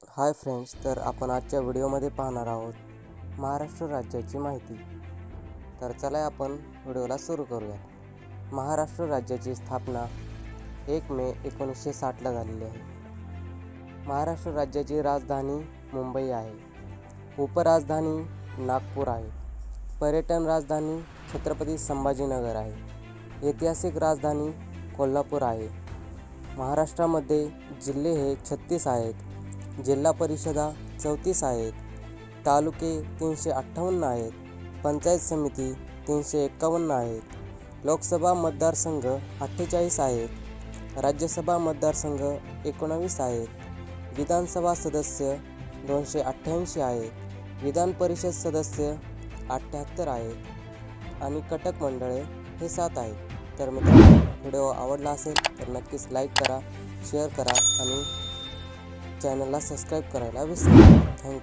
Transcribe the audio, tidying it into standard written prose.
Hi friends, तर आपण आजच्या व्हिडिओमध्ये पाहणार आहोत महाराष्ट्र राज्याची माहिती. तर चला आपण व्हिडिओला सुरू करूयात. महाराष्ट्र राज्याची स्थापना 1 मे 1960ला झालेली आहे. महाराष्ट्र राज्याची राजधानी मुंबई आहे. उपराजधानी नागपूर आहे. पर्यटन राजधानी छत्रपती संभाजीनगर आहे. ऐतिहासिक राजधानी कोल्हापूर आहे. महाराष्ट्रामध्ये जिल्हे हे 36 आहेत. जिल्हा परिषदा 34 आहेत. तालुके 358 आहेत. पंचायत समिती 351 आहेत. लोकसभा मतदारसंघ 48 आहेत. राज्यसभा मतदारसंघ 19 आहेत. विधानसभा सदस्य 288 आहेत. विधान परिषद सदस्य 78 आहेत आणि कटक मंडळे हे 7 आहेत. तर मित्रांनो, व्हिडिओ आवडला असेल तर नक्कीच लाईक करा, शेअर करा आणि चॅनलला सबस्क्राईब करायला विसरू नका. थँक्यू.